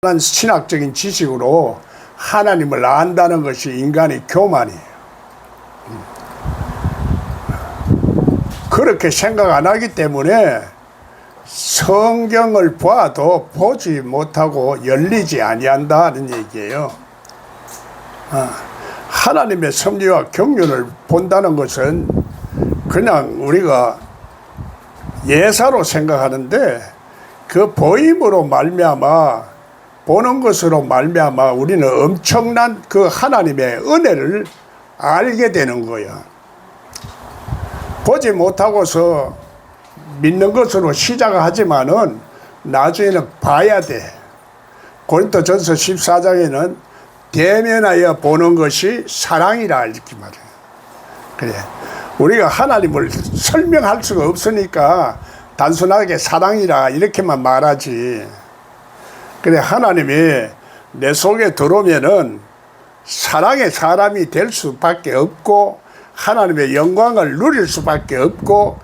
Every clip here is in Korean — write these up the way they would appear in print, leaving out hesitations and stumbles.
신학적인 지식으로 하나님을 안다는 것이 인간의 교만이에요. 그렇게 생각 안 하기 때문에 성경을 봐도 보지 못하고 열리지 아니한다는 얘기예요. 하나님의 섭리와 경륜을 본다는 것은 그냥 우리가 예사로 생각하는데 그 보임으로 말미암아 보는 것으로 말미암아 우리는 엄청난 그 하나님의 은혜를 알게 되는 거예요. 보지 못하고서 믿는 것으로 시작하지만은 나중에는 봐야 돼. 고린도전서 14장에는 대면하여 보는 것이 사랑이라 이렇게 말해요. 그래. 우리가 하나님을 설명할 수가 없으니까 단순하게 사랑이라 이렇게만 말하지. 그래, 하나님이 내 속에 들어오면은 사랑의 사람이 될 수밖에 없고 하나님의 영광을 누릴 수밖에 없고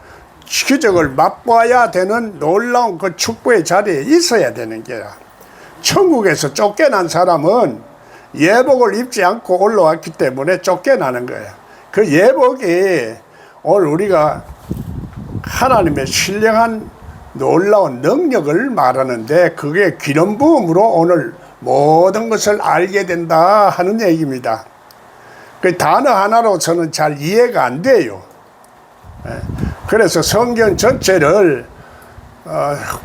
기적을 맛봐야 되는 놀라운 그 축복의 자리에 있어야 되는 게야. 천국에서 쫓겨난 사람은 예복을 입지 않고 올라왔기 때문에 쫓겨나는 거야. 그 예복이 오늘 우리가 하나님의 신령한 놀라운 능력을 말하는데 그게 기름 부음으로 오늘 모든 것을 알게 된다 하는 얘기입니다. 그 단어 하나로서는 잘 이해가 안 돼요. 그래서 성경 전체를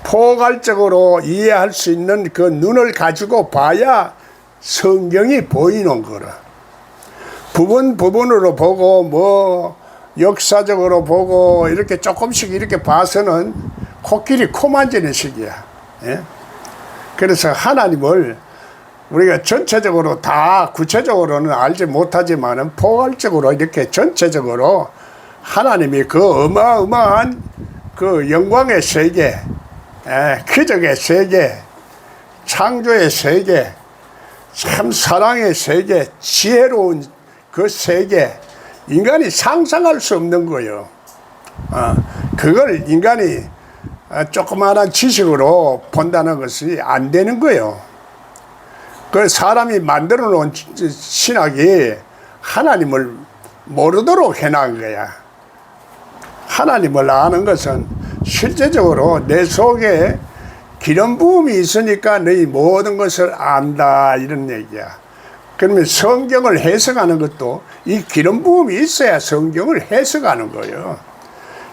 포괄적으로 이해할 수 있는 그 눈을 가지고 봐야 성경이 보이는 거라. 부분으로 보고 뭐 역사적으로 보고 이렇게 조금씩 이렇게 봐서는 코끼리 코 만지는 식이야. 예? 그래서 하나님을 우리가 전체적으로 다 구체적으로는 알지 못하지만은 포괄적으로 이렇게 전체적으로 하나님이 그 어마어마한 그 영광의 세계, 기적의 세계, 창조의 세계, 참 사랑의 세계, 지혜로운 그 세계, 인간이 상상할 수 없는 거예요. 그걸 인간이 조그마한 지식으로 본다는 것이 안 되는 거예요. 그 사람이 만들어 놓은 신학이 하나님을 모르도록 해놓은 거야. 하나님을 아는 것은 실제적으로 내 속에 기름 부음이 있으니까 너희 모든 것을 안다 이런 얘기야. 그러면 성경을 해석하는 것도 이 기름 부음이 있어야 성경을 해석하는 거예요.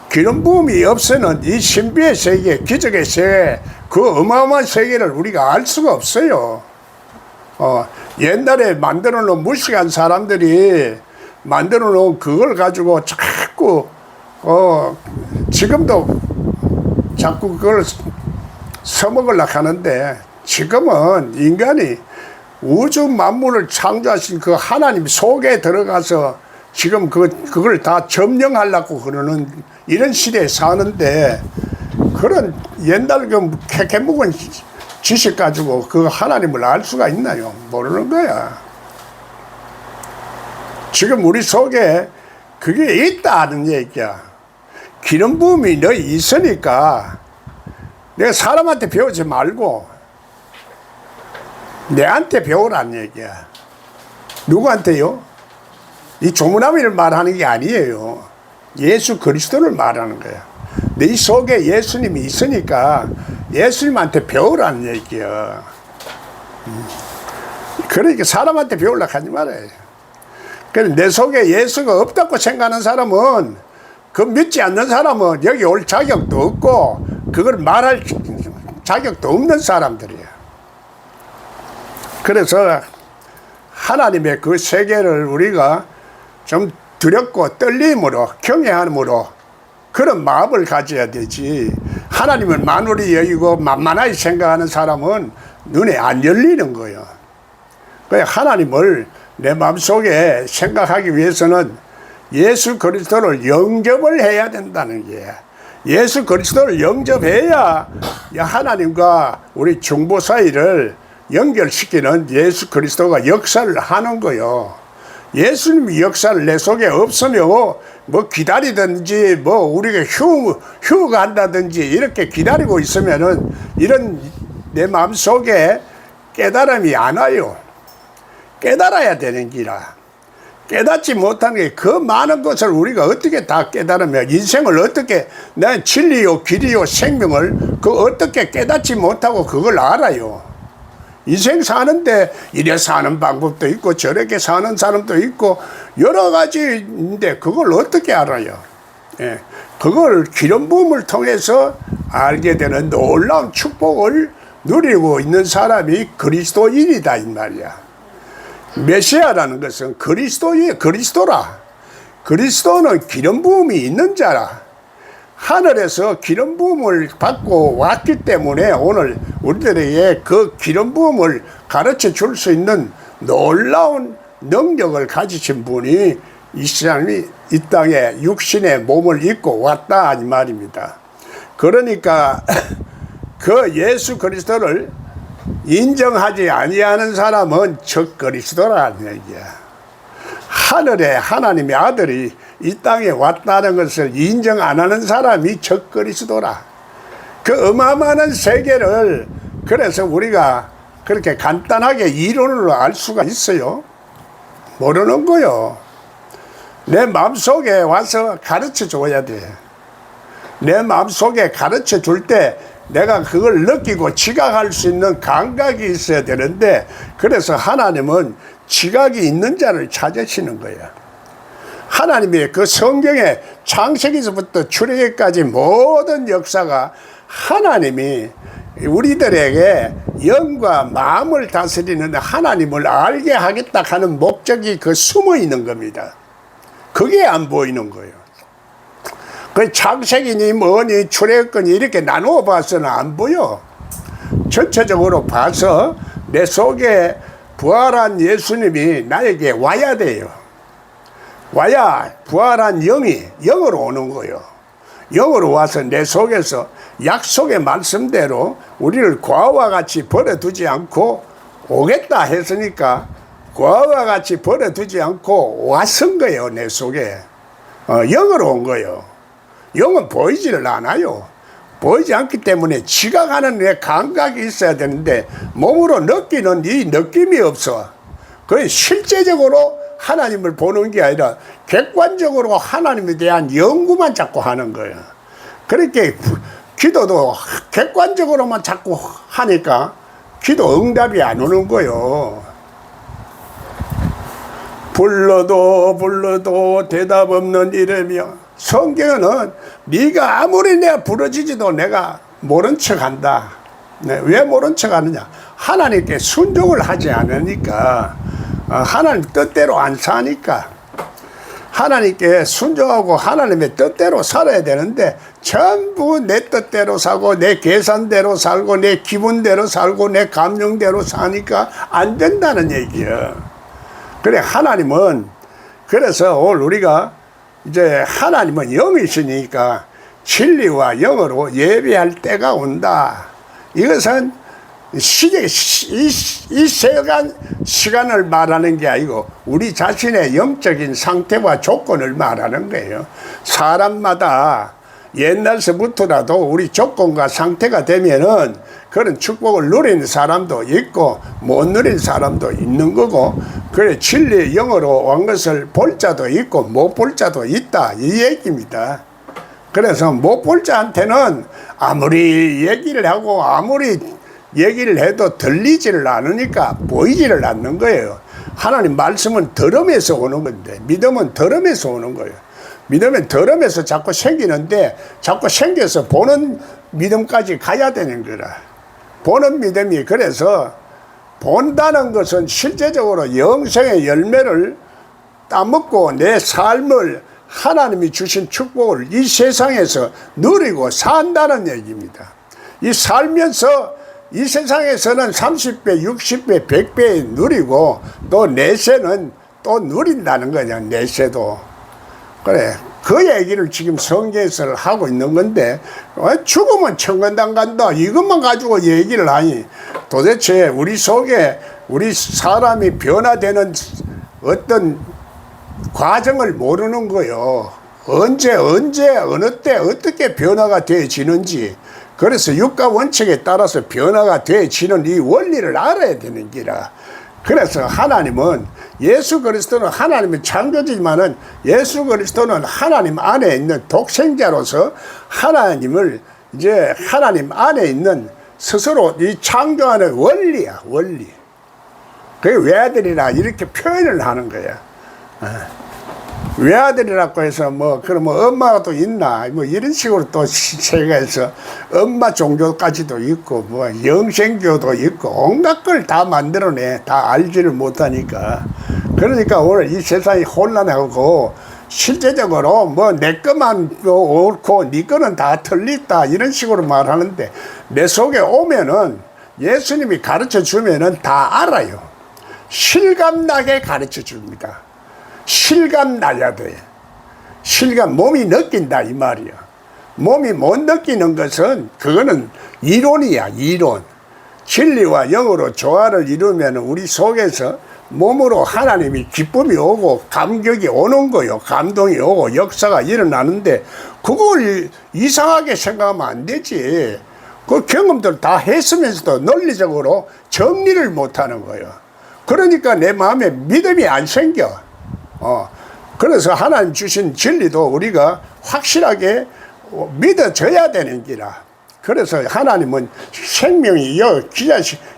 기름 부음이 없으면 이 신비의 세계, 기적의 세계, 그 어마어마한 세계를 우리가 알 수가 없어요. 옛날에 만들어 놓은 무식한 사람들이 만들어 놓은 그걸 가지고 자꾸 지금도 자꾸 그걸 써먹으려고 하는데 지금은 인간이 우주 만물을 창조하신 그 하나님 속에 들어가서 지금 그걸 다 점령하려고 그러는 이런 시대에 사는데 그런 옛날 그 캐캐 묵은 지식 가지고 그 하나님을 알 수가 있나요? 모르는 거야. 지금 우리 속에 그게 있다는 얘기야. 기름 부음이 너 있으니까 내가 사람한테 배우지 말고 내한테 배우라는 얘기야. 누구한테요? 이 조문아미를 말하는 게 아니에요. 예수 그리스도를 말하는 거야. 네 속에 예수님이 있으니까 예수님한테 배우라는 얘기야. 그러니까 사람한테 배우려고 하지 말아요. 그래서 내 속에 예수가 없다고 생각하는 사람은 그 믿지 않는 사람은 여기 올 자격도 없고 그걸 말할 자격도 없는 사람들이야. 그래서 하나님의 그 세계를 우리가 좀 두렵고 떨림으로 경외함으로 그런 마음을 가져야 되지. 하나님은 만물이 여기고 만만하게 생각하는 사람은 눈에 안 열리는 거예요. 하나님을 내 마음속에 생각하기 위해서는 예수 그리스도를 영접을 해야 된다는 게, 예수 그리스도를 영접해야 하나님과 우리 중보 사이를 연결시키는 예수 그리스도가 역사를 하는 거요. 예수님이 역사를 내 속에 없으면 뭐 기다리든지 뭐 우리가 휴가 한다든지 이렇게 기다리고 있으면은 이런 내 마음속에 깨달음이 안 와요. 깨달아야 되는 기라. 깨닫지 못하는 게 그 많은 것을 우리가 어떻게 다 깨달으며 인생을 어떻게 내 진리요 길이요 생명을 어떻게 깨닫지 못하고 그걸 알아요. 인생 사는데 이래 사는 방법도 있고 저렇게 사는 사람도 있고 여러 가지인데 그걸 어떻게 알아요. 예, 그걸 기름 부음을 통해서 알게 되는 놀라운 축복을 누리고 있는 사람이 그리스도인이다 이 말이야. 메시아라는 것은 그리스도라. 그리스도는 기름 부음이 있는 자라. 하늘에서 기름 부음을 받고 왔기 때문에 오늘 우리들에게 그 기름 부음을 가르쳐 줄 수 있는 놀라운 능력을 가지신 분이 이 땅에 육신의 몸을 입고 왔다 이 말입니다. 그러니까 그 예수 그리스도를 인정하지 아니하는 사람은 적 그리스도라는 얘기야. 하늘에 하나님의 아들이 이 땅에 왔다는 것을 인정 안 하는 사람이 적 그리스도라. 그 어마어마한 세계를 그래서 우리가 그렇게 간단하게 이론으로 알 수가 있어요? 모르는 거요. 내 마음속에 와서 가르쳐 줘야 돼. 내 마음속에 가르쳐 줄 때 내가 그걸 느끼고 지각할 수 있는 감각이 있어야 되는데 그래서 하나님은 지각이 있는 자를 찾으시는 거야. 하나님이 그 성경에 창세기서부터 출애굽까지 모든 역사가 하나님이 우리들에게 영과 마음을 다스리는 하나님을 알게 하겠다 하는 목적이 그 숨어 있는 겁니다. 그게 안 보이는 거예요. 그 창세기니 뭐니 출애굽거니 이렇게 나누어 봐서는 안 보여. 전체적으로 봐서 내 속에 부활한 예수님이 나에게 와야 돼요. 와야 부활한 영이 영으로 오는 거예요. 영으로 와서 내 속에서 약속의 말씀대로 우리를 과와 같이 버려두지 않고 오겠다 했으니까 과와 같이 버려두지 않고 왔은 거예요. 내 속에 영으로 온 거예요. 영은 보이지를 않아요. 보이지 않기 때문에 지각하는 내 감각이 있어야 되는데 몸으로 느끼는 이 느낌이 없어. 그게 실제적으로 하나님을 보는 게 아니라 객관적으로 하나님에 대한 연구만 자꾸 하는 거예요. 그렇게 기도도 객관적으로만 자꾸 하니까 기도 응답이 안 오는 거예요. 불러도 대답 없는 이름이여. 성경은 네가 아무리 내가 부러지지도 내가 모른 척한다. 왜 모른 척하느냐? 하나님께 순종을 하지 않으니까, 하나님 뜻대로 안 사니까. 하나님께 순종하고 하나님의 뜻대로 살아야 되는데 전부 내 뜻대로 살고 내 계산대로 살고 내 기분대로 살고 내 감정대로 사니까 안 된다는 얘기야. 그래 하나님은 그래서 오늘 우리가 이제 하나님은 영이시니까 진리와 영으로 예배할 때가 온다. 이것은 이 시간을 말하는 게 아니고 우리 자신의 영적인 상태와 조건을 말하는 거예요. 사람마다 옛날서부터라도 우리 조건과 상태가 되면은 그런 축복을 누리는 사람도 있고 못 누리는 사람도 있는 거고, 그래 진리의 영으로 온 것을 볼 자도 있고 못 볼 자도 있다 이 얘기입니다. 그래서 못 볼 자한테는 아무리 얘기를 하고 아무리 얘기를 해도 들리지를 않으니까 보이지를 않는 거예요. 하나님 말씀은 들음에서 오는 건데 믿음은 들음에서 오는 거예요. 믿음은 들음에서 자꾸 생기는데 자꾸 생겨서 보는 믿음까지 가야 되는 거라. 보는 믿음이 그래서 본다는 것은 실제적으로 영생의 열매를 따먹고 내 삶을 하나님이 주신 축복을 이 세상에서 누리고 산다는 얘기입니다. 이 살면서 이 세상에서는 30배, 60배, 100배 누리고 또 내세는 또 누린다는 거냐, 내세도. 그래, 그 얘기를 지금 성경에서 하고 있는 건데 죽으면 천국당 간다 이것만 가지고 얘기를 하니 도대체 우리 속에 우리 사람이 변화되는 어떤 과정을 모르는 거요. 언제 어느 때 어떻게 변화가 되어지는지 그래서 육가 원칙에 따라서 변화가 되어지는 이 원리를 알아야 되는 기라. 그래서 하나님은 예수 그리스도는 하나님의 창조지만은 예수 그리스도는 하나님 안에 있는 독생자로서 하나님을 이제 하나님 안에 있는 스스로 이 창조하는 원리야, 원리. 그게 외아들이라 이렇게 표현을 하는 거야. 외아들이라고 해서 그럼 엄마가 또 있나 이런 식으로 또 세계에서 엄마 종교까지도 있고 영생교도 있고 온갖 걸 다 만들어내. 다 알지를 못하니까. 그러니까 오늘 이 세상이 혼란하고 실제적으로 내 것만 옳고 네 거는 다 틀리다 이런 식으로 말하는데 내 속에 오면은 예수님이 가르쳐 주면은 다 알아요. 실감나게 가르쳐 줍니다. 실감 나야 돼. 실감, 몸이 느낀다 이 말이야. 몸이 못 느끼는 것은 그거는 이론이야, 이론. 진리와 영으로 조화를 이루면 우리 속에서 몸으로 하나님이 기쁨이 오고 감격이 오는 거요. 감동이 오고 역사가 일어나는데 그걸 이상하게 생각하면 안 되지. 그 경험들 다 했으면서도 논리적으로 정리를 못 하는 거예요. 그러니까 내 마음에 믿음이 안 생겨. 그래서 하나님 주신 진리도 우리가 확실하게 믿어져야 되는 기라. 그래서 하나님은 생명이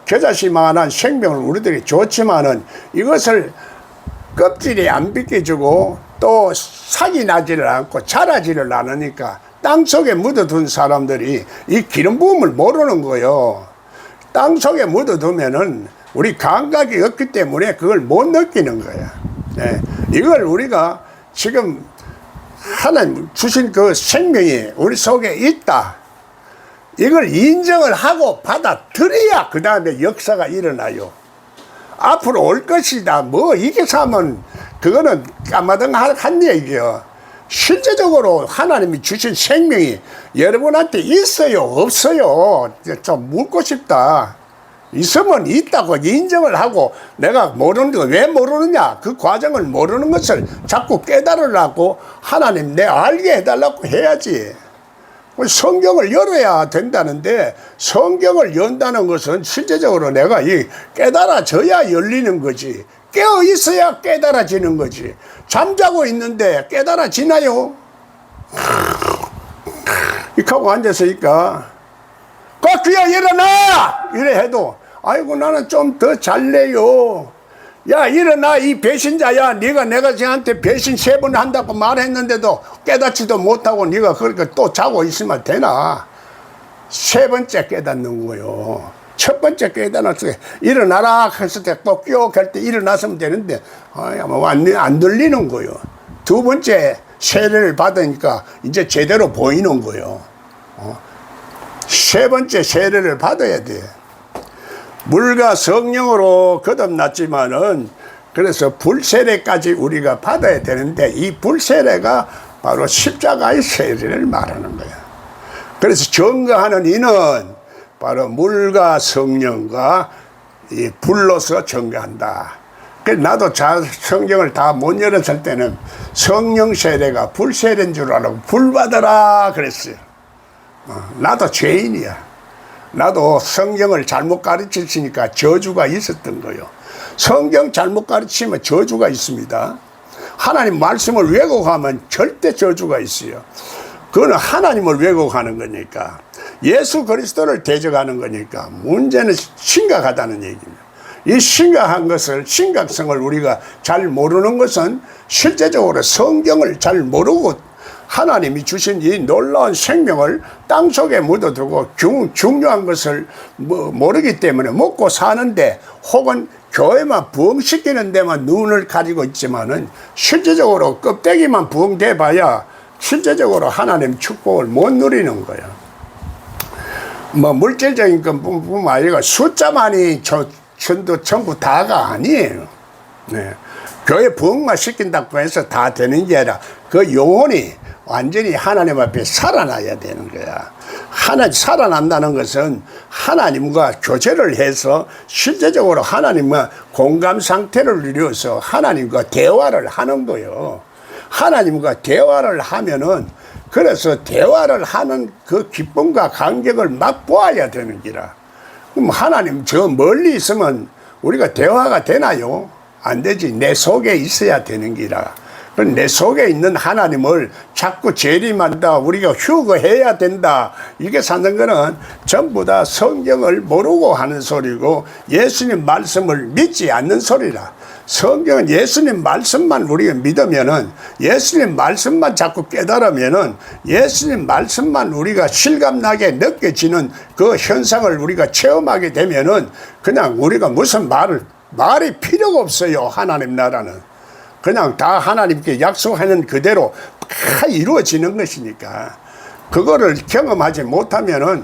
겨자씨만한 생명을 우리들에게 줬지만은 이것을 껍질이 안 벗겨지고 또 sak이 나지를 않고 자라지를 않으니까 땅속에 묻어둔 사람들이 이 기름 부음을 모르는 거요. 땅속에 묻어두면은 우리 감각이 없기 때문에 그걸 못 느끼는 거야. 네. 이걸 우리가 지금 하나님 주신 그 생명이 우리 속에 있다. 이걸 인정을 하고 받아들여야 그 다음에 역사가 일어나요. 앞으로 올 것이다. 이게 사면 그거는 까마득한 얘기요. 실제적으로 하나님이 주신 생명이 여러분한테 있어요? 없어요? 좀 묻고 싶다. 있으면 있다고 인정을 하고 내가 모르는 거 왜 모르느냐 그 과정을 모르는 것을 자꾸 깨달으려고 하나님 내 알게 해달라고 해야지. 성경을 열어야 된다는데 성경을 연다는 것은 실제적으로 내가 이 깨달아져야 열리는 거지. 깨어 있어야 깨달아지는 거지. 잠자고 있는데 깨달아지나요? 이렇게 하고 앉아서니까 꼬끼야 일어나! 이래 해도 아이고 나는 좀 더 잘래요. 야 일어나 이 배신자야. 네가 내가 쟤한테 배신 3번 한다고 말했는데도 깨닫지도 못하고 네가 그렇게 또 자고 있으면 되나. 3번째 깨닫는 거요. 첫 번째 깨달았을 때 일어나라 했을 때 꼭 끼워갈 때 일어났으면 되는데 안 들리는 거요. 2번째 세례를 받으니까 이제 제대로 보이는 거요. 3번째 세례를 받아야 돼. 물과 성령으로 거듭났지만은 그래서 불세례까지 우리가 받아야 되는데 이 불세례가 바로 십자가의 세례를 말하는 거야. 그래서 증거하는 이는 바로 물과 성령과 이 불로서 증거한다. 그래서 나도 성경을 다 못 열었을 때는 성령 세례가 불세례인 줄 알고 불 받아라 그랬어요. 나도 죄인이야. 나도 성경을 잘못 가르쳤으니까 저주가 있었던 거요. 성경 잘못 가르치면 저주가 있습니다. 하나님 말씀을 왜곡하면 절대 저주가 있어요. 그거는 하나님을 왜곡하는 거니까 예수 그리스도를 대적하는 거니까 문제는 심각하다는 얘기입니다. 이 심각한 것을 심각성을 우리가 잘 모르는 것은 실제적으로 성경을 잘 모르고 하나님이 주신 이 놀라운 생명을 땅속에 묻어두고 중요한 것을 모르기 때문에 먹고 사는데 혹은 교회만 부흥시키는 데만 눈을 가지고 있지만은 실제적으로 껍데기만 부흥돼 봐야 실제적으로 하나님 축복을 못 누리는 거야. 물질적인 것뿐만 아니라 숫자만이 전부 다가 아니에요. 네. 교회 부흥만 시킨다고 해서 다 되는 게 아니라 그 영혼이 완전히 하나님 앞에 살아나야 되는 거야. 살아난다는 것은 하나님과 교제를 해서 실제적으로 하나님과 공감 상태를 이루어서 하나님과 대화를 하는 거요. 하나님과 대화를 하면은 그래서 대화를 하는 그 기쁨과 감격을 맛보아야 되는 기라. 그럼 하나님 저 멀리 있으면 우리가 대화가 되나요? 안 되지. 내 속에 있어야 되는 기라. 내 속에 있는 하나님을 자꾸 재림한다, 우리가 휴거해야 된다, 이게 사는 거는 전부 다 성경을 모르고 하는 소리고 예수님 말씀을 믿지 않는 소리라. 성경은 예수님 말씀만 우리가 믿으면은, 예수님 말씀만 자꾸 깨달으면은, 예수님 말씀만 우리가 실감나게 느껴지는 그 현상을 우리가 체험하게 되면은 그냥 우리가 무슨 말이 필요가 없어요. 하나님 나라는 그냥 다 하나님께 약속하는 그대로 다 이루어지는 것이니까, 그거를 경험하지 못하면은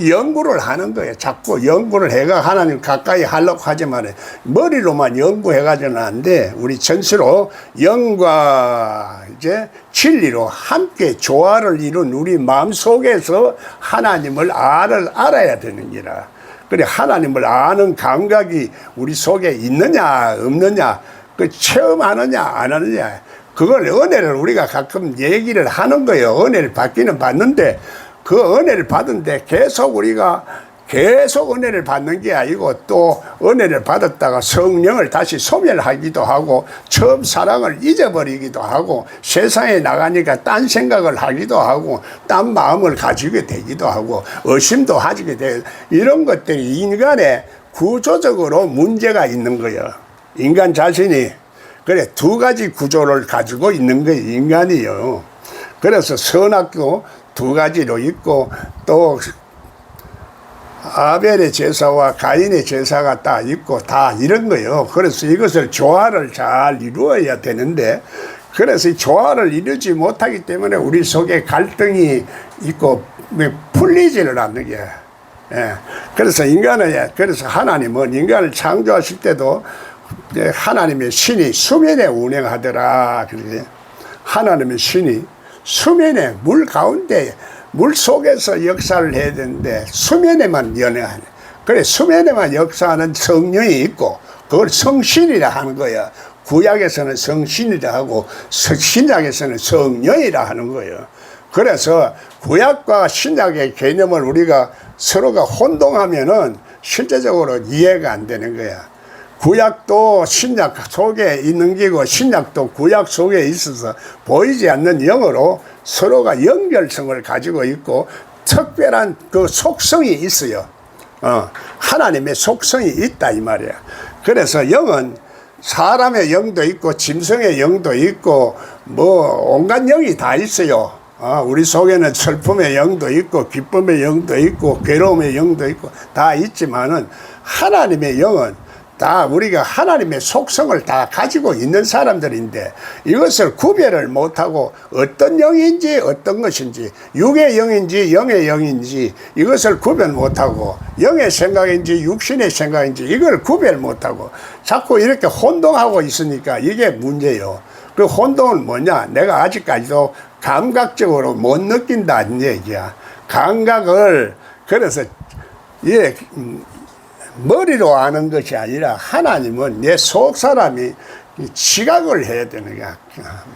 연구를 하는 거예요. 자꾸 연구를 해가 하나님 가까이 하려고 하지만 머리로만 연구해가지고는 안 돼. 우리 전체로 영과 이제 진리로 함께 조화를 이룬 우리 마음 속에서 하나님을 알아야 되는 기라. 그래, 하나님을 아는 감각이 우리 속에 있느냐 없느냐, 그 체험하느냐 안 하느냐, 그걸 은혜를 우리가 가끔 얘기를 하는 거예요. 은혜를 받기는 받는데 그 은혜를 받은데 계속 우리가 계속 은혜를 받는 게 아니고, 또 은혜를 받았다가 성령을 다시 소멸하기도 하고 처음 사랑을 잊어버리기도 하고 세상에 나가니까 딴 생각을 하기도 하고 딴 마음을 가지게 되기도 하고 의심도 하게 되고, 이런 것들이 인간의 구조적으로 문제가 있는 거예요. 인간 자신이 그래 두 가지 구조를 가지고 있는 거예요, 인간이요. 그래서 선악도 두 가지로 있고, 또 아벨의 제사와 가인의 제사가 딱 있고 다 이런 거예요. 그래서 이것을 조화를 잘 이루어야 되는데, 그래서 이 조화를 이루지 못하기 때문에 우리 속에 갈등이 있고 풀리지를 않는 게. 예. 그래서 그래서 하나님은 인간을 창조하실 때도 하나님의 신이 수면에 운행하더라. 그러지. 하나님의 신이 수면에, 물 가운데, 물 속에서 역사를 해야 되는데 수면에만 연애하네. 그래, 수면에만 역사하는 성령이 있고 그걸 성신이라 하는 거야. 구약에서는 성신이라 하고 신약에서는 성령이라 하는 거예요. 그래서 구약과 신약의 개념을 우리가 서로가 혼동하면은 실제적으로 이해가 안 되는 거야. 구약도 신약 속에 있는 게고 신약도 구약 속에 있어서 보이지 않는 영으로 서로가 연결성을 가지고 있고 특별한 그 속성이 있어요. 하나님의 속성이 있다 이 말이야. 그래서 영은 사람의 영도 있고 짐승의 영도 있고 온갖 영이 다 있어요. 우리 속에는 슬픔의 영도 있고 기쁨의 영도 있고 괴로움의 영도 있고 다 있지만은 하나님의 영은 다 우리가 하나님의 속성을 다 가지고 있는 사람들인데 이것을 구별을 못하고 어떤 영인지 어떤 것인지, 육의 영인지 영의 영인지 이것을 구별 못하고 영의 생각인지 육신의 생각인지 이걸 구별 못하고 자꾸 이렇게 혼동하고 있으니까 이게 문제예요. 그 혼동은 뭐냐? 내가 아직까지도 감각적으로 못 느낀다는 얘기야. 감각을, 그래서 머리로 아는 것이 아니라 하나님은 내 속 사람이 지각을 해야 되는 거야.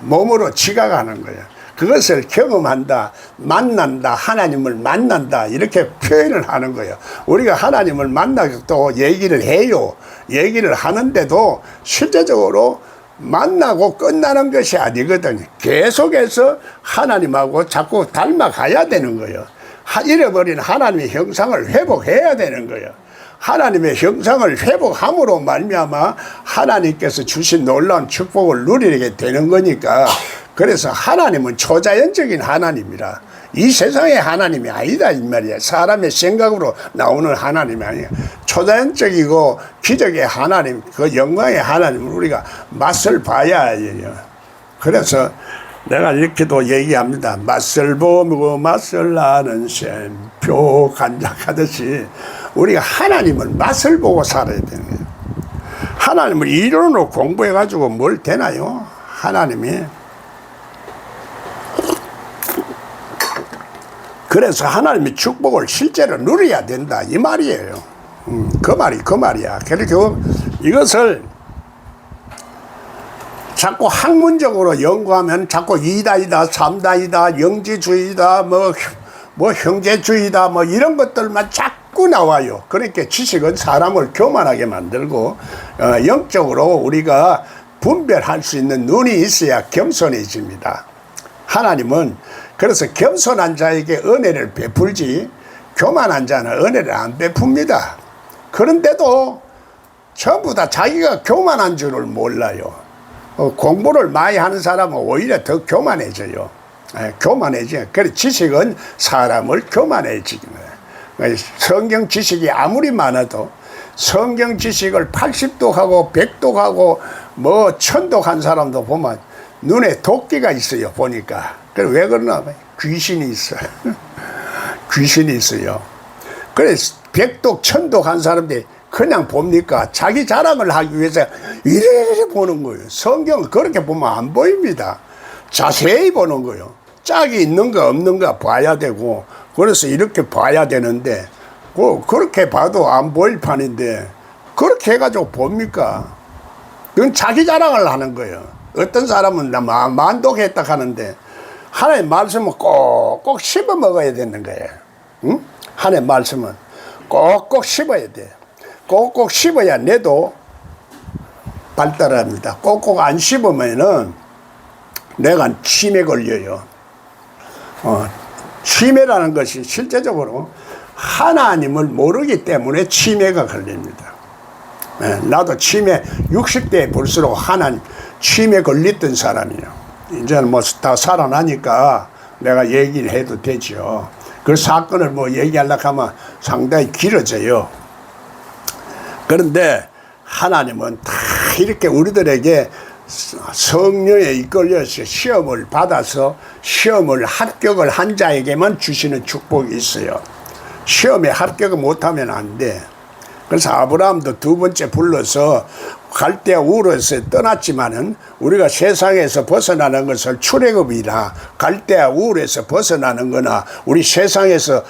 몸으로 지각하는 거야. 그것을 경험한다, 만난다, 하나님을 만난다, 이렇게 표현을 하는 거예요. 우리가 하나님을 만나고 또 얘기를 해요. 얘기를 하는데도 실제적으로 만나고 끝나는 것이 아니거든요. 계속해서 하나님하고 자꾸 닮아가야 되는 거예요. 잃어버린 하나님의 형상을 회복해야 되는 거예요. 하나님의 형상을 회복함으로 말미암아 하나님께서 주신 놀라운 축복을 누리게 되는 거니까. 그래서 하나님은 초자연적인 하나님이라, 이 세상의 하나님이 아니다 이 말이야. 사람의 생각으로 나오는 하나님이 아니야. 초자연적이고 기적의 하나님, 그 영광의 하나님을 우리가 맛을 봐야 해요. 그래서 내가 이렇게도 얘기합니다. 맛을 보고 맛을 아는 샘표 간작하듯이 우리가 하나님을 맛을 보고 살아야 되는 거예요. 하나님을 이론으로 공부해가지고 뭘 되나요? 하나님이. 그래서 하나님의 축복을 실제로 누려야 된다 이 말이에요. 그 말이야. 그리고 이것을 자꾸 학문적으로 연구하면 자꾸 이다이다, 삼다이다, 영지주의다, 뭐 형제주의다, 뭐 이런 것들만 자꾸 나와요. 그러니까 지식은 사람을 교만하게 만들고, 영적으로 우리가 분별할 수 있는 눈이 있어야 겸손해집니다. 하나님은 그래서 겸손한 자에게 은혜를 베풀지, 교만한 자는 은혜를 안 베풉니다. 그런데도 전부 다 자기가 교만한 줄을 몰라요. 공부를 많이 하는 사람은 오히려 더 교만해져요. 교만해져요. 그래서 지식은 사람을 교만해지는 거예요. 성경 지식이 아무리 많아도 성경 지식을 80독하고 100독하고 뭐 1000독한 사람도 보면 눈에 도끼가 있어요. 보니까. 왜 그러나? 귀신이 있어요. 귀신이 있어요. 그래서 100독 1000독 한 사람들이 그냥 봅니까? 자기 자랑을 하기 위해서 이래 보는 거예요. 성경은 그렇게 보면 안 보입니다. 자세히 보는 거예요. 짝이 있는가 없는가 봐야 되고, 그래서 이렇게 봐야 되는데, 그렇게 봐도 안 보일 판인데, 그렇게 해가지고 봅니까? 그건 자기 자랑을 하는 거예요. 어떤 사람은 만독했다 하는데, 하나님 말씀은 꼭꼭 씹어 먹어야 되는 거예요. 응? 하나님 말씀은 꼭꼭 씹어야 돼. 꼭꼭 씹어야 내도 발달합니다. 꼭꼭 안 씹으면은 내가 치매 걸려요. 치매라는 것이 실제적으로 하나님을 모르기 때문에 치매가 걸립니다. 나도 치매 60대에 볼수록 하나님 치매 걸렸던 사람이에요. 이제는 뭐 다 살아나니까 내가 얘기를 해도 되죠. 그 사건을 뭐 얘기하려고 하면 상당히 길어져요. 그런데 하나님은 다 이렇게 우리들에게 성령에 이끌려서 시험을 받아서 시험을 합격을 한 자에게만 주시는 축복이 있어요. 시험에 합격을 못하면 안 돼. 그래서 아브라함도 두 번째 불러서 갈대아 우르에서 떠났지만은 우리가 세상에서 벗어나는 것을 출애굽이나 갈대아 우르에서 벗어나는 거나 우리 세상에서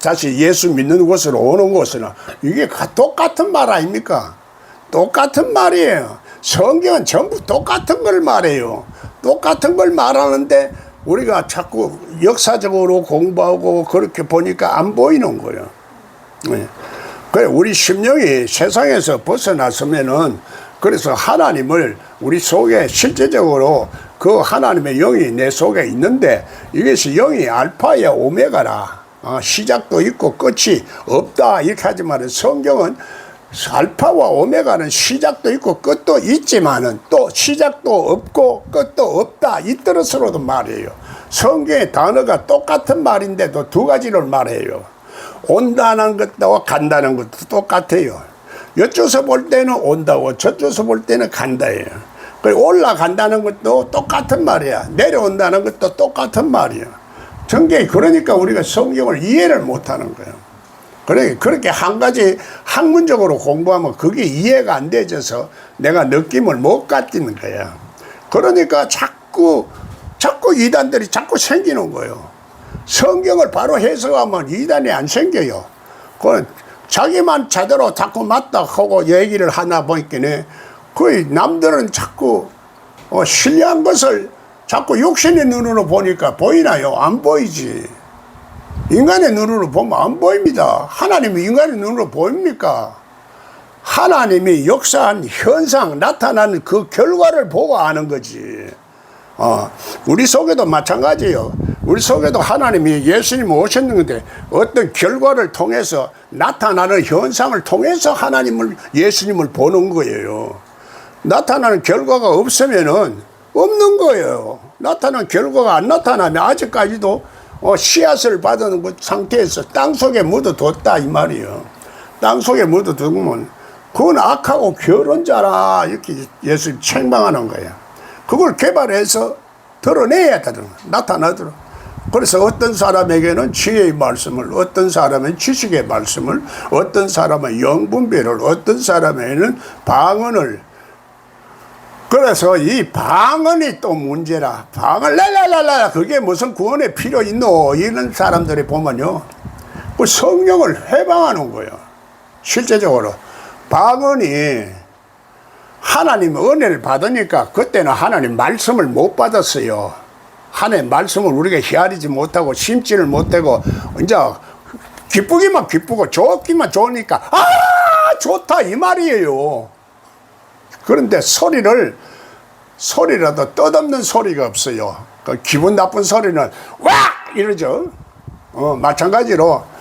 다시 예수 믿는 곳으로 오는 곳은 이게 똑같은 말 아닙니까? 똑같은 말이에요. 성경은 전부 똑같은 걸 말해요. 똑같은 걸 말하는데 우리가 자꾸 역사적으로 공부하고 그렇게 보니까 안 보이는 거예요. 그래, 우리 심령이 세상에서 벗어났으면은, 그래서 하나님을 우리 속에 실제적으로 그 하나님의 영이 내 속에 있는데, 이것이 영이 알파야 오메가라. 시작도 있고 끝이 없다. 이렇게 하지만 성경은 알파와 오메가는 시작도 있고 끝도 있지만은 또 시작도 없고 끝도 없다. 이 뜻으로도 말해요. 성경의 단어가 똑같은 말인데도 두 가지를 말해요. 온다는 것도 간다는 것도 똑같아요. 이쪽에서 볼 때는 온다고 저쪽에서 볼 때는 간다예요. 그리고 올라간다는 것도 똑같은 말이야. 내려온다는 것도 똑같은 말이야. 성경이 그러니까 우리가 성경을 이해를 못하는 거예요. 그렇게 한 가지 학문적으로 공부하면 그게 이해가 안 되져서 내가 느낌을 못 갖는 거야. 그러니까 자꾸 이단들이 자꾸 생기는 거예요. 성경을 바로 해석하면 이단이 안 생겨요. 자기만 제대로 자꾸 맞다 하고 얘기를 하나 보니까 그 남들은 자꾸 신뢰한 것을 자꾸 육신의 눈으로 보니까 보이나요? 안 보이지. 인간의 눈으로 보면 안 보입니다. 하나님이 인간의 눈으로 보입니까? 하나님이 역사한 현상, 나타나는 그 결과를 보고 아는 거지. 우리 속에도 마찬가지예요. 우리 속에도 하나님이 예수님 오셨는데 어떤 결과를 통해서 나타나는 현상을 통해서 하나님을, 예수님을 보는 거예요. 나타나는 결과가 없으면은 없는 거예요. 나타나는 결과가 안 나타나면 아직까지도 씨앗을 받은 상태에서 땅속에 묻어뒀다 이 말이에요. 땅속에 묻어두면 그건 악하고 결혼자라 이렇게 예수님 책망하는 거예요. 그걸 개발해서 드러내야 되는 거예요. 나타나도록. 그래서 어떤 사람에게는 지혜의 말씀을, 어떤 사람은 지식의 말씀을, 어떤 사람은 영분별을, 어떤 사람에게는 방언을. 그래서 이 방언이 또 문제라. 방언 랄랄랄라 그게 무슨 구원에 필요 있노? 이런 사람들이 보면요, 그 성령을 해방하는 거예요. 실제적으로 방언이 하나님 은혜를 받으니까 그때는 하나님 말씀을 못 받았어요. 하나님 말씀을 우리가 헤아리지 못하고 심지를 못하고 이제 기쁘기만 기쁘고 좋기만 좋으니까 아 좋다 이 말이에요. 그런데 소리라도 뜻없는 소리가 없어요. 그 기분 나쁜 소리는 와 이러죠. 마찬가지로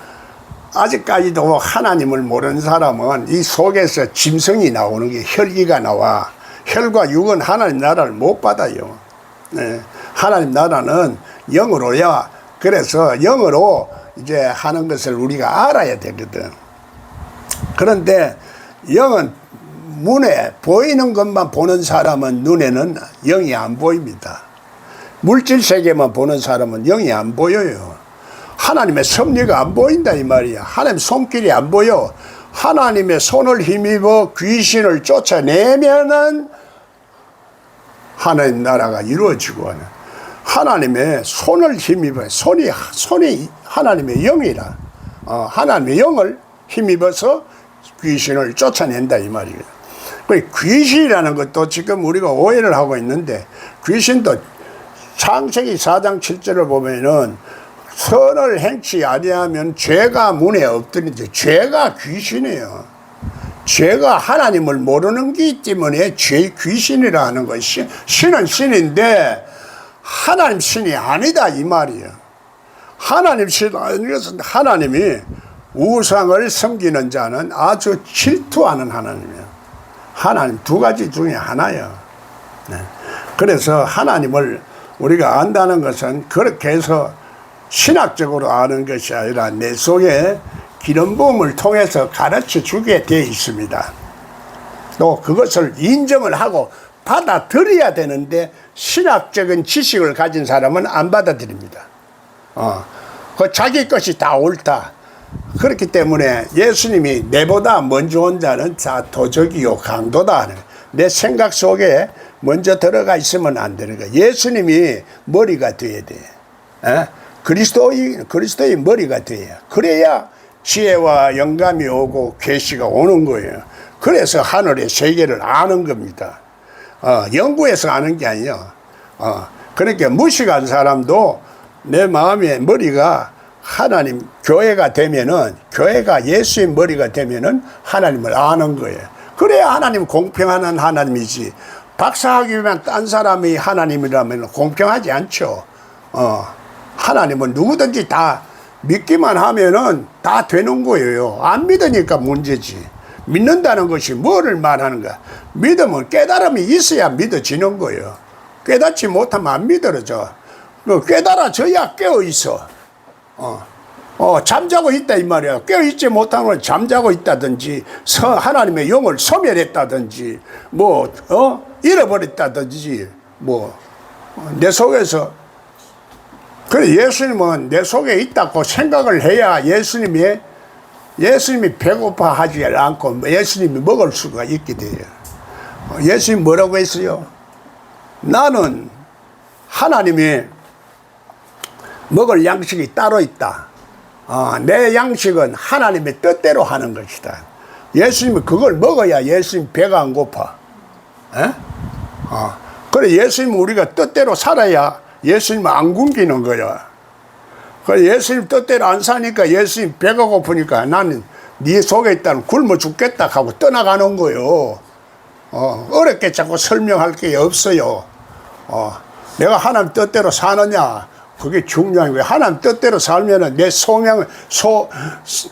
아직까지도 하나님을 모르는 사람은 이 속에서 짐승이 나오는 게 혈기가 나와. 혈과 육은 하나님 나라를 못 받아요. 네. 하나님 나라는 영으로야. 그래서 영으로 이제 하는 것을 우리가 알아야 되거든. 그런데 영은 눈에 보이는 것만 보는 사람은 눈에는 영이 안 보입니다. 물질 세계만 보는 사람은 영이 안 보여요. 하나님의 섭리가 안 보인다 이 말이야. 하나님 손길이 안 보여. 하나님의 손을 힘입어 귀신을 쫓아내면은 하나님 나라가 이루어지고 하는. 하나님의 손을 힘입어. 손이 하나님의 영이라. 하나님의 영을 힘입어서 귀신을 쫓아낸다 이 말이에요. 귀신이라는 것도 지금 우리가 오해를 하고 있는데, 귀신도 창세기 4장 7절을 보면은 선을 행치 아니하면 죄가 문에 엎드리는데, 죄가 귀신이에요. 죄가 하나님을 모르는 기 때문에 귀신이라 하는 것이, 신은 신인데 하나님 신이 아니다 이 말이에요. 하나님 신 아닌 것은 하나님이 우상을 섬기는 자는 아주 질투하는 하나님이에요. 하나님 두 가지 중에 하나예요. 네. 그래서 하나님을 우리가 안다는 것은 그렇게 해서 신학적으로 아는 것이 아니라 내 속에 기름 부음을 통해서 가르쳐 주게 되어 있습니다. 또 그것을 인정을 하고 받아들여야 되는데 신학적인 지식을 가진 사람은 안 받아들입니다. 그 자기 것이 다 옳다. 그렇기 때문에 예수님이 내보다 먼저 온 자는 자 도적이요 강도다. 내 생각 속에 먼저 들어가 있으면 안 되는 거야. 예수님이 머리가 돼야 돼. 그리스도의 머리가 돼야. 그래야 지혜와 영감이 오고 계시가 오는 거예요. 그래서 하늘의 세계를 아는 겁니다. 연구해서 아는 게 아니에요. 그러니까 무식한 사람도 내 마음의 머리가 하나님 교회가 되면은, 교회가 예수의 머리가 되면은 하나님을 아는 거예요. 그래야 하나님 공평한 하나님이지. 박사학위만 딴 사람이 하나님이라면 공평하지 않죠. 하나님은 누구든지 다 믿기만 하면은 다 되는 거예요. 안 믿으니까 문제지. 믿는다는 것이 뭐를 말하는가? 믿으면 깨달음이 있어야 믿어지는 거예요. 깨닫지 못하면 안 믿어져. 깨달아져야 깨어있어. 잠자고 있다 이 말이야. 깨어있지 못하면 잠자고 있다든지 하나님의 영을 소멸했다든지 잃어버렸다든지 내 속에서. 그래 예수님은 내 속에 있다고 생각을 해야 예수님이 배고파하지 않고 예수님이 먹을 수가 있게 돼요. 예수님이 뭐라고 했어요? 나는 하나님이 먹을 양식이 따로 있다. 내 양식은 하나님의 뜻대로 하는 것이다. 예수님이 그걸 먹어야 예수님 배가 안 고파. 그래 예수님 우리가 뜻대로 살아야 예수님 안 굶기는 거야. 그래 예수님 뜻대로 안 사니까 예수님 배가 고프니까 나는 네 속에 있다는 굶어 죽겠다 하고 떠나가는 거요. 어렵게 자꾸 설명할 게 없어요. 내가 하나님 뜻대로 사느냐, 그게 중요한 거예요. 하나님 뜻대로 살면은 내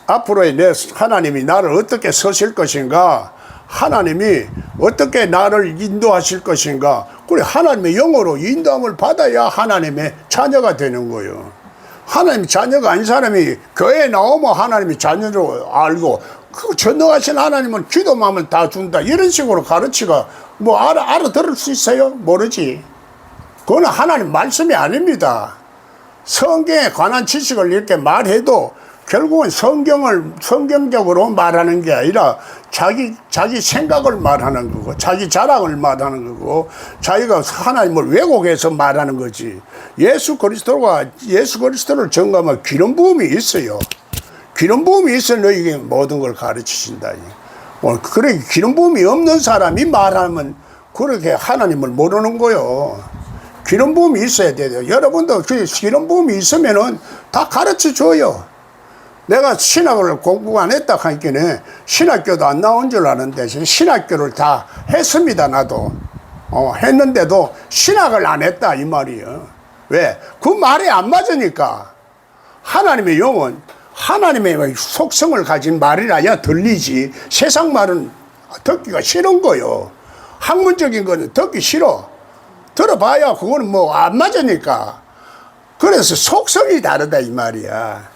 앞으로의 내 하나님이 나를 어떻게 서실 것인가, 하나님이 어떻게 나를 인도하실 것인가, 그래 하나님의 영으로 인도함을 받아야 하나님의 자녀가 되는 거예요. 하나님 자녀가 아닌 사람이 교회에 나오면 하나님이 자녀로 알고, 그 전능하신 하나님은 기도만 하면 다 준다 이런 식으로 가르치가 알아들을 수 있어요? 모르지. 그건 하나님 말씀이 아닙니다. 성경에 관한 지식을 이렇게 말해도 결국은 성경적으로 말하는 게 아니라 자기 생각을 말하는 거고, 자기 자랑을 말하는 거고, 자기가 하나님을 왜곡해서 말하는 거지. 예수 그리스도를 증거하면 기름 부음이 있어요. 기름 부음이 있어 너에게 모든 걸 가르치신다. 그래, 기름 부음이 없는 사람이 말하면 그렇게 하나님을 모르는 거요. 기름 부음이 있어야 돼요. 여러분도 그 기름 부음이 있으면은 다 가르쳐 줘요. 내가 신학을 공부 안 했다 하니까 신학교도 안 나온 줄 아는데 신학교를 다 했습니다. 나도 했는데도 신학을 안 했다 이 말이에요. 왜? 그 말이 안 맞으니까. 하나님의 영은 하나님의 속성을 가진 말이라야 들리지, 세상 말은 듣기가 싫은 거요. 학문적인 거는 듣기 싫어. 들어봐야 그거는 뭐 안 맞으니까. 그래서 속성이 다르다 이 말이야.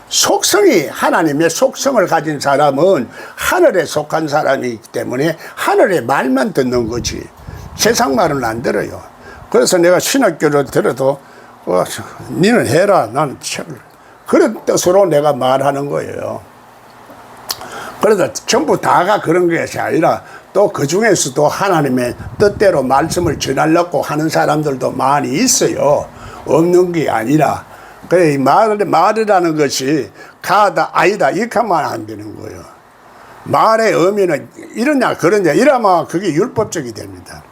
속성이, 하나님의 속성을 가진 사람은 하늘에 속한 사람이기 때문에 하늘의 말만 듣는 거지 세상 말은 안 들어요. 그래서 내가 신학교를 들어도 니는 해라, 나는 책을, 그런 뜻으로 내가 말하는 거예요. 그래서 전부 다가 그런 것이 아니라 또 그 중에서도 하나님의 뜻대로 말씀을 전하려고 하는 사람들도 많이 있어요. 없는 게 아니라. 그래, 말이라는 것이 가다 아니다 이렇게 하면 안 되는 거예요. 말의 의미는 이러냐 그러냐 이러면 그게 율법적이 됩니다.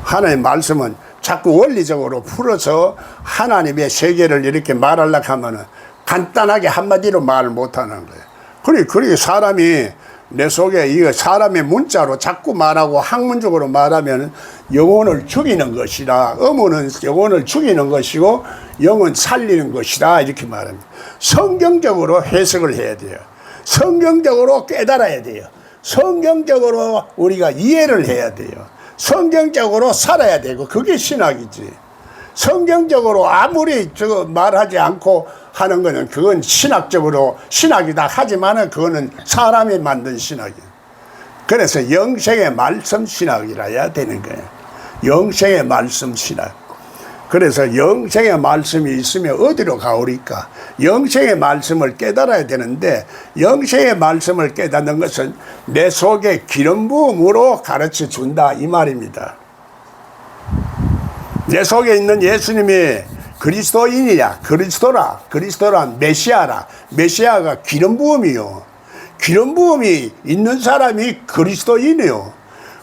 하나님의 말씀은 자꾸 원리적으로 풀어서 하나님의 세계를 이렇게 말하려고 하면은 간단하게 한마디로 말을 못하는 거예요. 그러게 사람이 내 속에 이 사람의 문자로 자꾸 말하고 학문적으로 말하면 영혼을 죽이는 것이라, 의문은 영혼을 죽이는 것이고 영은 살리는 것이라 이렇게 말합니다. 성경적으로 해석을 해야 돼요. 성경적으로 깨달아야 돼요. 성경적으로 우리가 이해를 해야 돼요. 성경적으로 살아야 되고 그게 신학이지. 성경적으로 아무리 말하지 않고 하는 거는 그건 신학적으로 신학이다 하지만은 그거는 사람이 만든 신학이에요. 그래서 영생의 말씀 신학이라야 되는 거예요. 영생의 말씀 신학. 그래서 영생의 말씀이 있으면 어디로 가오리까? 영생의 말씀을 깨달아야 되는데 영생의 말씀을 깨닫는 것은 내 속에 기름 부음으로 가르쳐 준다 이 말입니다. 내 속에 있는 예수님이 그리스도인이야. 그리스도라 메시아라. 메시아가 기름 부음이요. 기름 부음이 있는 사람이 그리스도인이요.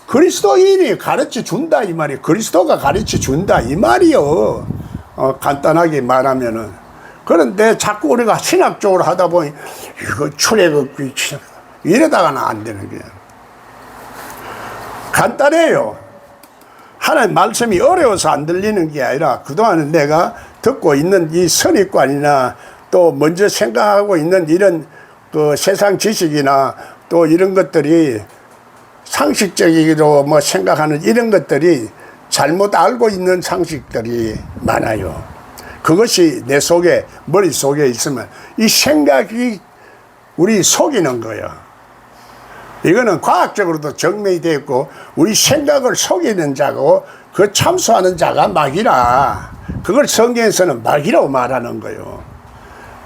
그리스도인이 가르쳐 준다 이 말이에요. 그리스도가 가르쳐 준다 이 말이요. 간단하게 말하면은. 그런데 자꾸 우리가 신학적으로 하다 보니 이거 출애굽 이러다가는 안 되는 거예요. 간단해요. 하나님 말씀이 어려워서 안 들리는 게 아니라 그동안은 내가 듣고 있는 이 선입관이나 또 먼저 생각하고 있는 이런 그 세상 지식이나 또 이런 것들이 상식적으로 뭐 생각하는 이런 것들이 잘못 알고 있는 상식들이 많아요. 그것이 내 속에, 머릿속에 있으면 이 생각이 우리 속이는 거예요. 이거는 과학적으로도 증명이 되어 있고 우리 생각을 속이는 자고 그 참소하는 자가 마귀라. 그걸 성경에서는 마귀라고 말하는 거예요.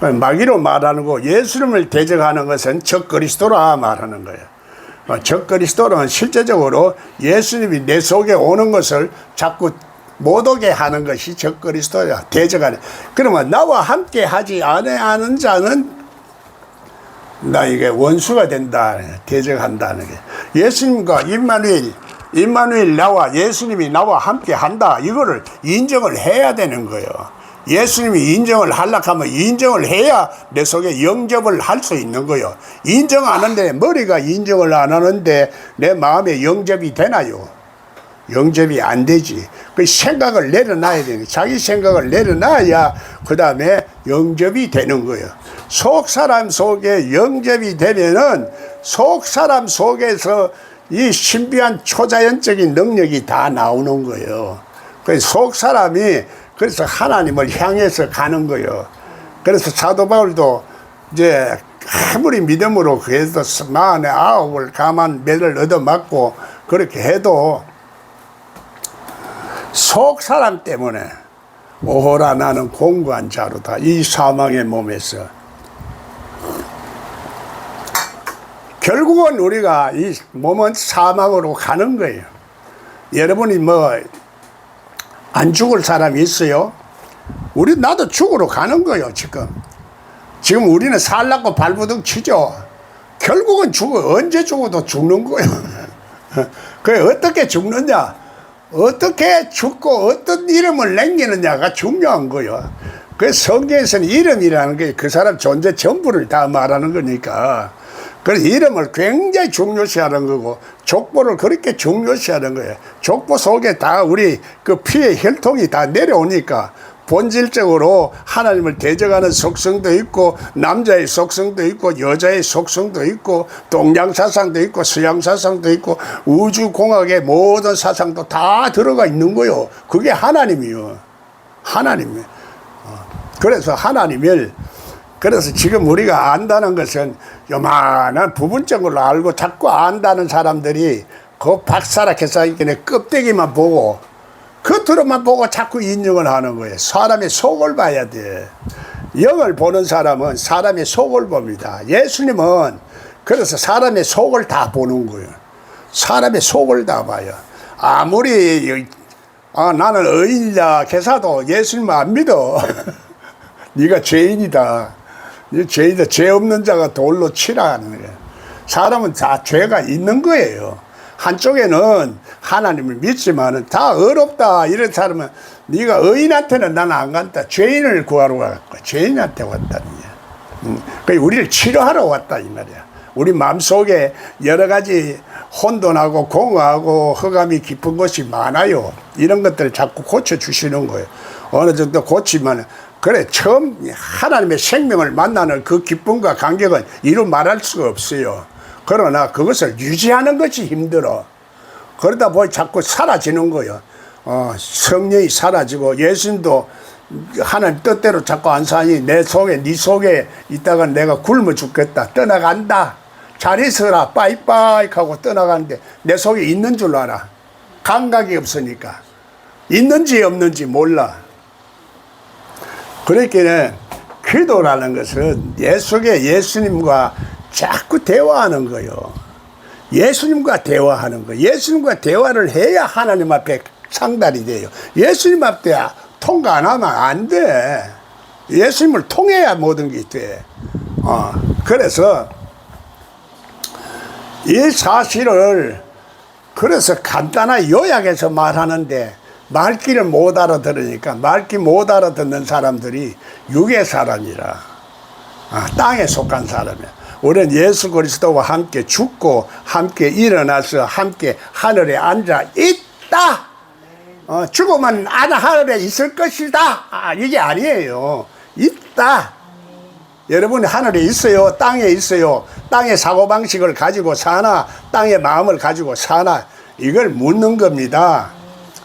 마귀로 말하는 거, 예수님을 대적하는 것은 적그리스도라 말하는 거예요. 적그리스도는 실제적으로 예수님이 내 속에 오는 것을 자꾸 못 오게 하는 것이 적그리스도야. 대적하는. 그러면 나와 함께 하지 않은 자는 나 이게 원수가 된다. 대적한다는 게. 예수님과 임마누엘 나와 예수님이 나와 함께 한다. 이거를 인정을 해야 되는 거예요. 예수님이 인정을 하려고 하면 인정을 해야 내 속에 영접을 할 수 있는 거예요. 인정 안 하는데, 머리가 인정을 안 하는데 내 마음에 영접이 되나요? 영접이 안 되지. 그 생각을 내려놔야 되는 거예요. 자기 생각을 내려놔야 그 다음에 영접이 되는 거예요. 속 사람 속에 영접이 되면은 속 사람 속에서 이 신비한 초자연적인 능력이 다 나오는 거예요. 그래서 속 사람이 그래서 하나님을 향해서 가는 거예요. 그래서 사도 바울도 이제 아무리 믿음으로 그래도 49을 감한 매를 얻어맞고 그렇게 해도 속 사람 때문에 오호라 나는 공고한 자로다. 이 사망의 몸에서. 결국은 우리가 이 몸은 사망으로 가는 거예요. 여러분이 뭐 안 죽을 사람이 있어요? 나도 죽으러 가는 거예요, 지금. 지금 우리는 살라고 발버둥 치죠. 결국은 죽어. 언제 죽어도 죽는 거야. 그게 어떻게 죽느냐, 어떻게 죽고 어떤 이름을 남기느냐가 중요한 거예요. 그 성경에서는 이름이라는 게 그 사람 존재 전부를 다 말하는 거니까, 그래서 이름을 굉장히 중요시하는 거고, 족보를 그렇게 중요시하는 거예요. 족보 속에 다 우리 그 피의 혈통이 다 내려오니까 본질적으로 하나님을 대적하는 속성도 있고, 남자의 속성도 있고, 여자의 속성도 있고, 동양 사상도 있고, 서양 사상도 있고, 우주공학의 모든 사상도 다 들어가 있는 거요. 그게 하나님이요. 하나님이요. 그래서 하나님을, 그래서 지금 우리가 안다는 것은 요만한 부분적으로 알고 자꾸 안다는 사람들이 그 박사락해서 이렇게 껍데기만 보고 겉으로만 보고 자꾸 인정을 하는 거예요. 사람의 속을 봐야 돼. 영을 보는 사람은 사람의 속을 봅니다. 예수님은 그래서 사람의 속을 다 보는 거예요. 사람의 속을 다 봐요. 아무리 나는 의인이다 개사도 예수님 안 믿어. 네가 죄인이다. 죄인이다. 죄 없는 자가 돌로 치라 하는 거예요. 사람은 다 죄가 있는 거예요. 한쪽에는 하나님을 믿지만은 다 어렵다 이런 사람은 네가 의인한테는 나는 안 간다. 죄인을 구하러 왔고 죄인한테 왔다는 거야. 그러니까 우리를 치료하러 왔다 이 말이야. 우리 마음속에 여러 가지 혼돈하고 공허하고 허감이 깊은 것이 많아요. 이런 것들을 자꾸 고쳐주시는 거예요. 어느 정도 고치면 그래 처음 하나님의 생명을 만나는 그 기쁨과 감격은 이루 말할 수가 없어요. 그러나 그것을 유지하는 것이 힘들어. 그러다 보니 자꾸 사라지는 거예요. 성령이 사라지고 예수님도 하나님 뜻대로 자꾸 안 사니 내 속에 네 속에 있다가 내가 굶어 죽겠다. 떠나간다. 잘 있어라. 빠이빠이 하고 떠나가는데 내 속에 있는 줄 알아. 감각이 없으니까. 있는지 없는지 몰라. 그러니까 기도라는 것은 내 속에 예수님과 자꾸 대화하는 거예요. 예수님과 대화하는 거예요. 예수님과 대화를 해야 하나님 앞에 상달이 돼요. 예수님 앞에 통과 안 하면 안 돼. 예수님을 통해야 모든 게 돼. 그래서 이 사실을 그래서 간단하게 요약해서 말하는데 말귀를 못 알아들으니까 말귀 못 알아듣는 사람들이 육의 사람이라 땅에 속한 사람이야. 우리는 예수 그리스도와 함께 죽고 함께 일어나서 함께 하늘에 앉아 있다. 죽으면 하늘에 있을 것이다. 이게 아니에요. 있다. 여러분이 하늘에 있어요? 땅에 있어요? 땅의 사고방식을 가지고 사나? 땅의 마음을 가지고 사나? 이걸 묻는 겁니다.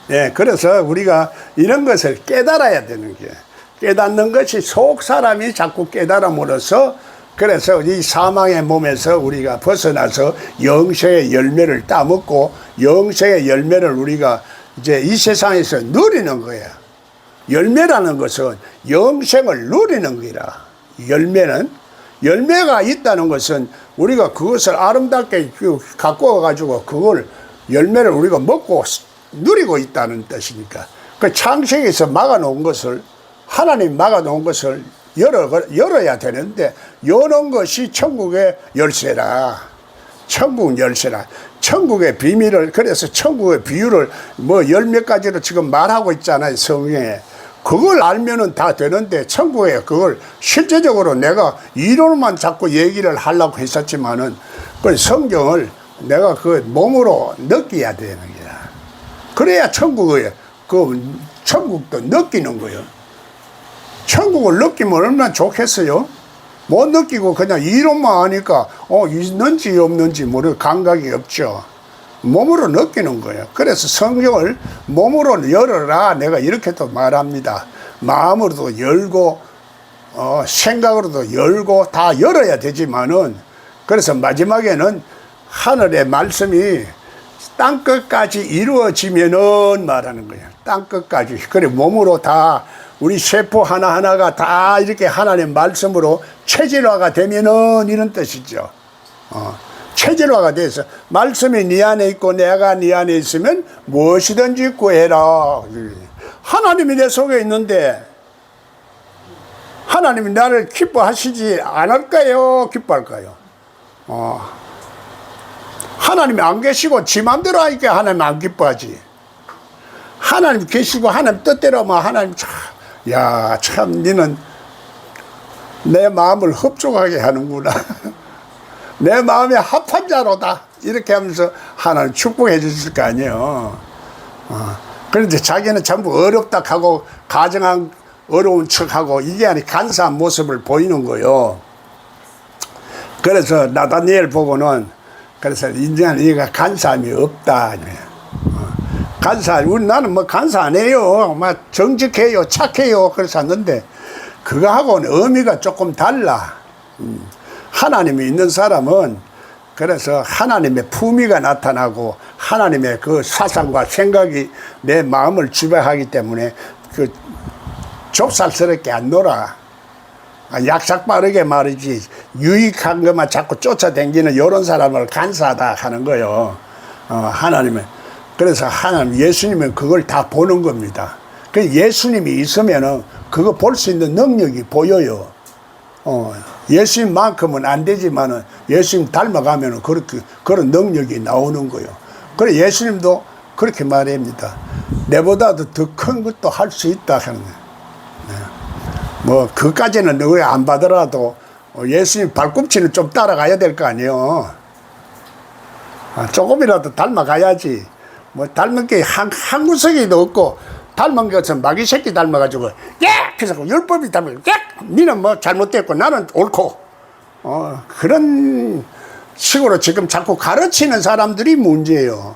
예, 그래서 우리가 이런 것을 깨달아야 되는 게, 깨닫는 것이 속 사람이 자꾸 깨달음으로써 그래서 이 사망의 몸에서 우리가 벗어나서 영생의 열매를 따먹고 영생의 열매를 우리가 이제 이 세상에서 누리는 거야. 열매라는 것은 영생을 누리는 거라. 열매가 있다는 것은 우리가 그것을 아름답게 갖고 와가지고 그걸 열매를 우리가 먹고 누리고 있다는 뜻이니까. 그 창세기에서 막아놓은 것을 하나님 막아놓은 것을 열어야 되는데 여는 것이 천국의 열쇠라. 천국 열쇠라. 천국의 비밀을 그래서 천국의 비유를 뭐 열 몇 가지로 지금 말하고 있잖아요. 성경에. 그걸 알면은 다 되는데 천국에 그걸 실제적으로 내가 이론만 자꾸 얘기를 하려고 했었지만은 그 성경을 내가 그 몸으로 느껴야 되는 거야. 그래야 천국에 그 천국도 느끼는 거예요. 천국을 느끼면 얼마나 좋겠어요? 못 느끼고 그냥 이론만 하니까 있는지 없는지 모르고 감각이 없죠. 몸으로 느끼는 거예요. 그래서 성경을 몸으로 열어라. 내가 이렇게 또 말합니다. 마음으로도 열고 생각으로도 열고 다 열어야 되지만은 그래서 마지막에는 하늘의 말씀이 땅끝까지 이루어지면은 말하는 거예요. 땅끝까지. 그래 몸으로 다 우리 세포 하나하나가 다 이렇게 하나님의 말씀으로 체질화가 되면은 이런 뜻이죠. 체질화가 돼서 말씀이 네 안에 있고 내가 네 안에 있으면 무엇이든지 구해라. 하나님이 내 속에 있는데 하나님이 나를 기뻐하시지 않을까요? 기뻐할까요? 하나님이 안 계시고 지 맘대로 하니까 하나님 안 기뻐하지. 하나님 계시고 하나님 뜻대로 하면 하나님 참 너는 내 마음을 흡족하게 하는구나. 내 마음에 합한 자로다. 이렇게 하면서 하나님 축복해 주실 거 아니에요. 그런데 자기는 전부 어렵다 하고 가정한 어려운 척하고 이게 아니 간사한 모습을 보이는 거요. 그래서 나다니엘 보고는 그래서 인정한 얘가 간사함이 없다. 나는 뭐 간사 안 해요. 막 정직해요, 착해요. 그래서 하는데 그거하고는 의미가 조금 달라. 하나님이 있는 사람은 그래서 하나님의 품위가 나타나고 하나님의 그 사상과 생각이 내 마음을 지배하기 때문에 그 좁쌀스럽게 안 놀아. 약삭 빠르게 말이지 유익한 것만 자꾸 쫓아다니는 이런 사람을 간사하다 하는 거요. 하나님은 그래서 하나님 예수님은 그걸 다 보는 겁니다. 그 예수님이 있으면은 그거 볼 수 있는 능력이 보여요. 예수님만큼은 안 되지만은 예수님 닮아가면은 그렇게 그런 능력이 나오는 거요. 그래 예수님도 그렇게 말합니다. 내보다도 더 큰 것도 할 수 있다 하는 거예요. 뭐 그까지는 너희 안 받더라도 예수님 발꿈치는 좀 따라가야 될 거 아니에요. 조금이라도 닮아가야지. 뭐 닮은 게 한 구석이도 없고 닮은 것은 마귀 새끼 닮아가지고 그래서 율법이 닮은 니는 뭐 잘못됐고 나는 옳고 그런 식으로 지금 자꾸 가르치는 사람들이 문제예요.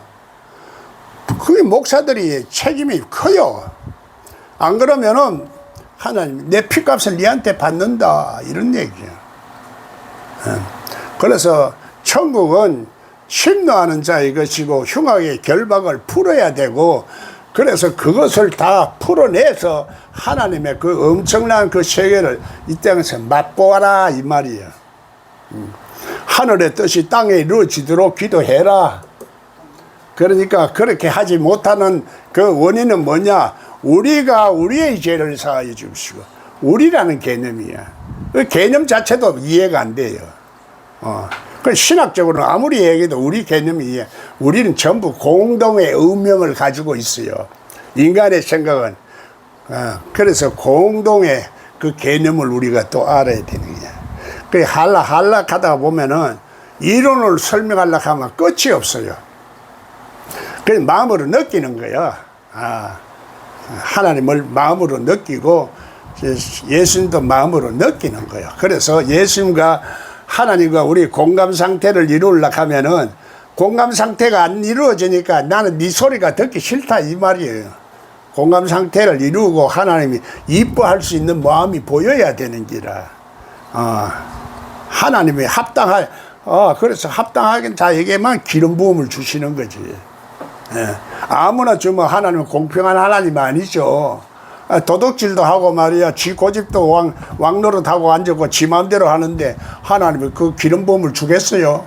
그게 목사들이 책임이 커요. 안 그러면은 하나님 내 피값을 니한테 받는다 이런 얘기예요. 그래서 천국은 심노하는 자의 것이고 흉악의 결박을 풀어야 되고 그래서 그것을 다 풀어내서 하나님의 그 엄청난 그 세계를 이 땅에서 맛보아라 이 말이에요. 하늘의 뜻이 땅에 이루어지도록 기도해라. 그러니까 그렇게 하지 못하는 그 원인은 뭐냐? 우리가 우리의 죄를 사하여 주시고 우리라는 개념이야. 그 개념 자체도 이해가 안 돼요. 그 신학적으로는 아무리 얘기해도 우리 개념이 이해. 우리는 전부 공동의 운명을 가지고 있어요. 인간의 생각은 그래서 공동의 그 개념을 우리가 또 알아야 되는 거야. 그 하다가 보면은 이론을 설명하려고 하면 끝이 없어요. 그래서 마음으로 느끼는 거야. 하나님을 마음으로 느끼고 예수님도 마음으로 느끼는 거예요. 그래서 예수님과 하나님과 우리 공감 상태를 이루려고 하면은 공감 상태가 안 이루어지니까 나는 네 소리가 듣기 싫다 이 말이에요. 공감 상태를 이루고 하나님이 이뻐할 수 있는 마음이 보여야 되는 기라. 하나님이 그래서 합당하게 자에게만 기름 부음을 주시는 거지. 아무나 주면 하나님은 공평한 하나님 아니죠. 도둑질도 하고 말이야 지 고집도 왕노릇하고 앉고 지 마음대로 하는데 하나님이 그 기름 부음을 주겠어요?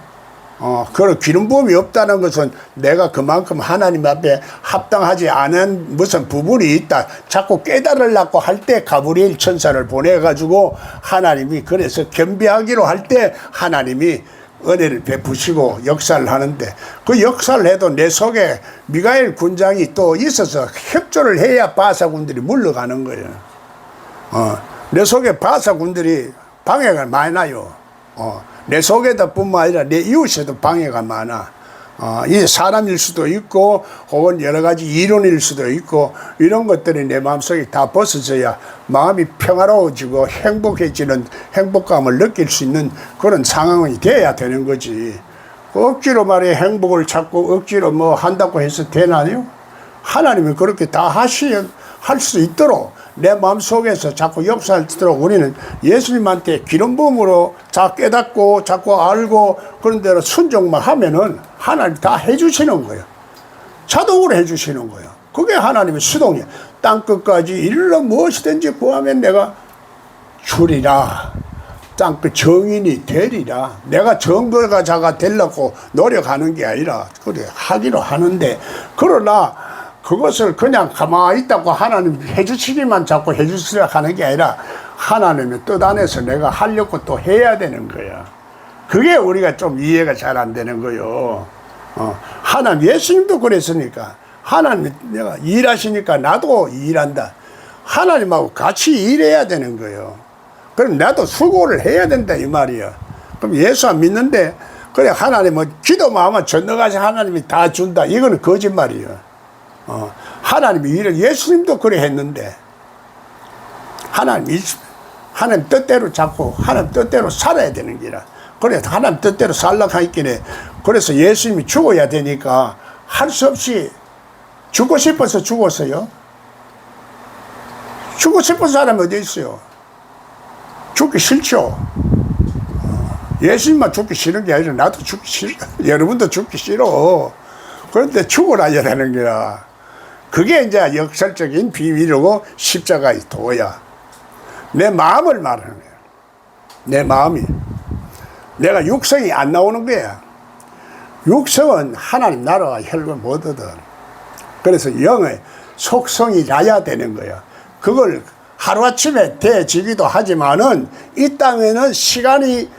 그런 기름 부음이 없다는 것은 내가 그만큼 하나님 앞에 합당하지 않은 무슨 부분이 있다 자꾸 깨달으려고 할 때 가브리엘 천사를 보내가지고 하나님이 그래서 겸비하기로 할 때 하나님이 은혜를 베푸시고 역사를 하는데 그 역사를 해도 내 속에 미가엘 군장이 또 있어서 협조를 해야 바사군들이 물러가는 거예요. 내 속에 바사군들이 방해가 많이 나요. 내 속에다 뿐만 아니라 내 이웃에도 방해가 많아. 이 사람일 수도 있고 혹은 여러 가지 이론일 수도 있고 이런 것들이 내 마음속에 다 벗어져야 마음이 평화로워지고 행복해지는 행복감을 느낄 수 있는 그런 상황이 돼야 되는 거지. 억지로 말해 행복을 찾고 억지로 뭐 한다고 해서 되나요? 하나님이 그렇게 다 할 수 있도록 내 마음속에서 자꾸 역사할 수 있도록 우리는 예수님한테 기름 부음으로 자 깨닫고 자꾸 알고 그런 대로 순종만 하면은 하나님 다 해주시는 거예요. 자동으로 해주시는 거예요. 그게 하나님의 수동이야. 땅끝까지 이르러 무엇이든지 구하면 내가 주리라. 땅끝 정인이 되리라. 내가 정거가자가 되려고 노력하는 게 아니라 그래 하기로 하는데 그러나 그것을 그냥 가만히 있다고 하나님 해주시기만 자꾸 해주시라 하는 게 아니라 하나님의 뜻 안에서 내가 하려고 또 해야 되는 거야. 그게 우리가 좀 이해가 잘 안 되는 거요. 하나님, 예수님도 그랬으니까. 하나님, 내가 일하시니까 나도 일한다. 하나님하고 같이 일해야 되는 거예요. 그럼 나도 수고를 해야 된다, 이 말이야. 그럼 예수 안 믿는데, 그래, 하나님은 기도만 하면 전능하신 하나님이 다 준다. 이거는 거짓말이에요. 하나님이 일을, 예수님도 그래 했는데, 하나님 뜻대로 잡고, 하나님 뜻대로 살아야 되는 기라. 그래, 하나님 뜻대로 살라고 하니까, 그래서 예수님이 죽어야 되니까, 할 수 없이 죽고 싶어서 죽었어요. 죽고 싶은 사람이 어디 있어요? 죽기 싫죠. 예수님만 죽기 싫은 게 아니라 나도 죽기 싫어. 여러분도 죽기 싫어. 그런데 죽어라야 되는 거야. 그게 이제 역설적인 비밀이고 십자가의 도야. 내 마음을 말하는 거야. 내 마음이. 내가 육성이 안 나오는 거야. 육성은 하나님 나라와 혈과 못 얻어. 그래서 영의 속성이 나야 되는 거야. 그걸 하루아침에 돼지기도 하지만은 이 땅에는 시간이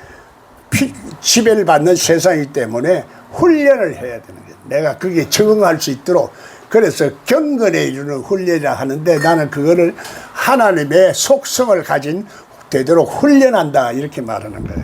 지배를 받는 세상이기 때문에 훈련을 해야 되는 거야. 내가 그게 적응할 수 있도록. 그래서 경건에 이르는 훈련이라 하는데 나는 그거를 하나님의 속성을 가진 되도록 훈련한다 이렇게 말하는 거예요.